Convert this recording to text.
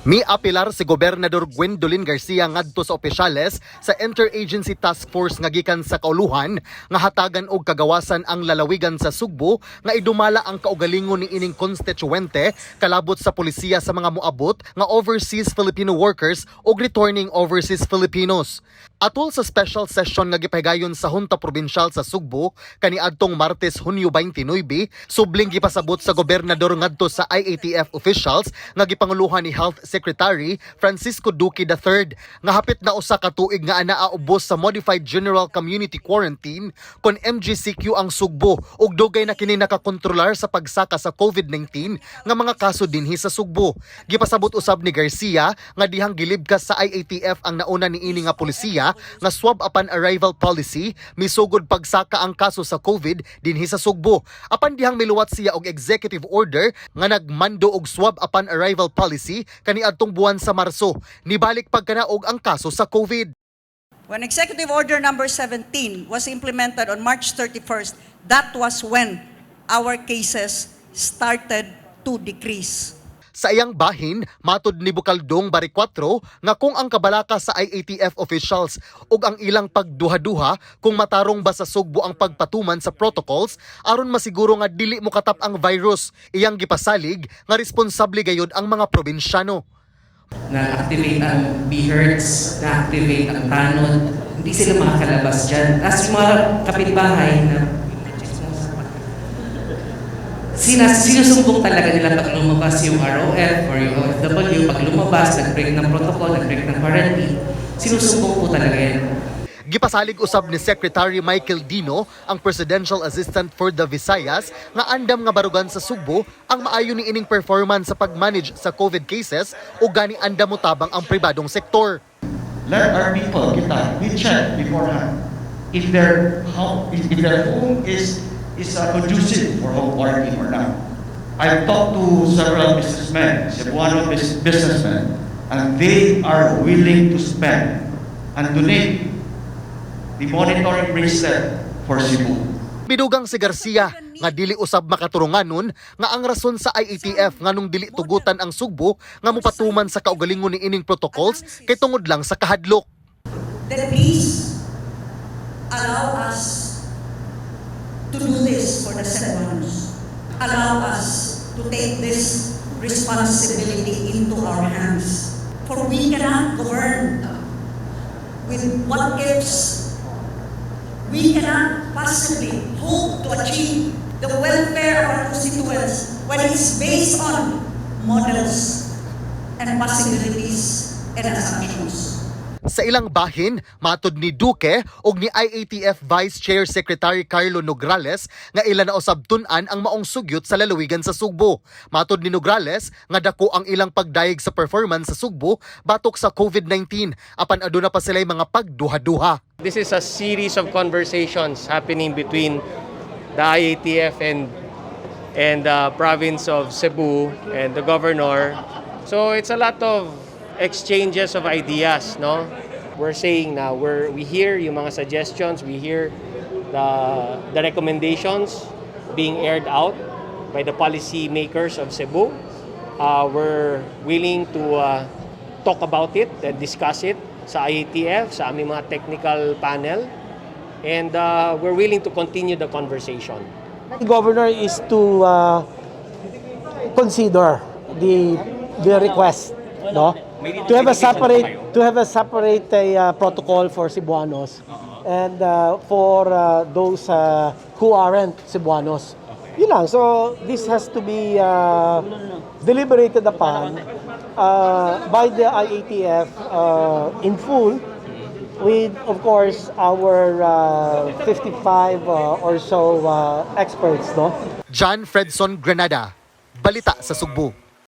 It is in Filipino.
Miapilar si Gobernador Gwendolyn Garcia ngadto sa opisyales sa Interagency Task Force nga gikan sa kauluhan nga hatagan og kagawasan ang lalawigan sa Sugbo nga idumala ang kaugalingon ni ining konstituwente kalabot sa polisiya sa mga moabot nga overseas Filipino workers ug returning overseas Filipinos. Atol sa special session nga gipahigayon sa Hunta Provincial sa Sugbo kaniadtong Martes, Hunyo 29, subling gipasabot sa gobernador ngadto sa IATF officials nga gipanguluhan ni Health Secretary Francisco Duque III nga hapit na usa ka tuig nga anaa ubos sa Modified General Community Quarantine kon MGCQ ang Sugbo ug dugay na kini nakakontrolar sa pagsaka sa COVID-19 nga mga kaso dinhi sa Sugbo. Gipasabot usab ni Garcia nga dihang gilibkas sa IATF ang nauna niini nga polisiya nga swab upon arrival policy misugod pagsaka ang kaso sa COVID dinhi sa Sugbo. Apan dihang miluwat siya og executive order nga nagmando og swab upon arrival policy kaniadtong buwan sa Marso, nibalik pagkanaog ang kaso sa COVID. When Executive Order number 17 was implemented on March 31st, that was when our cases started to decrease. Sa iyang bahin, matud ni Bukaldong Baricuatro nga kung ang kabalaka sa IATF officials ug ang ilang pagduha-duha kung matarong ba sa Sugbo ang pagpatuman sa protocols aron masiguro nga dili mo katap ang virus, iyang gipasalig nga responsable gayud ang mga probinsyano. Na-activate ang BHERTS, na-activate ang tanod, hindi sila makakalabas dyan. As mga kapitbahay na sinusumbong talaga nila pag lumabas yung ROF or yung OFW, pag lumabas, nag-break ng protocol, nag-break ng quarantine, sinusumbong po talaga yan. Gipasalig usab ni Secretary Michael Dino, ang Presidential Assistant for the Visayas, nga andam nga barugan sa Sugbo ang maayo ni ining performance sa pag-manage sa COVID cases ug gani andam mo tabang ang pribadong sektor. Let our people we check beforehand if their home is conducive for home quarantine or not. I've talked to several businessmen, Cebuano businessmen, and they are willing to spend and donate the monitoring bracelet for Cebu. Bidugang si Garcia nga dili usab makaturunganon nga ang rason sa IATF nganong dili tugutan ang Sugbo nga mopatuman sa kaugalingon ni ining protocols kay tungod lang sa kahadlok. Then please allow us to do this for the Cebuanos. Allow us to take this responsibility into our hands. For we cannot govern with what ifs. We cannot possibly hope to achieve the welfare of our constituents when it's based on models and possibilities and assumptions. Sa ilang bahin, matud ni Duque ug ni IATF Vice Chair Secretary Carlo Nograles nga ila na usab tun-an ang maong sugyot sa lalawigan sa Sugbo. Matud ni Nograles nga dako ang ilang pagdayeg sa performance sa Sugbo batok sa COVID-19 apan aduna pa sila'y mga pagduha-duha. This is a series of conversations happening between the IATF and the province of Cebu and the governor. So it's a lot of exchanges of ideas, no? We're saying now we hear yung mga suggestions, we hear the recommendations being aired out by the policy makers of Cebu. We're willing to talk about it and discuss it sa IATF, sa aming mga technical panel, and we're willing to continue the conversation. The governor is to consider the request, no? To have a separate protocol for Cebuanos and for those who aren't Cebuanos. Yun lang. So this has to be deliberated upon by the IATF in full, with of course our 55 or so experts, no? John Fredson Granada, Balita sa Sugbo.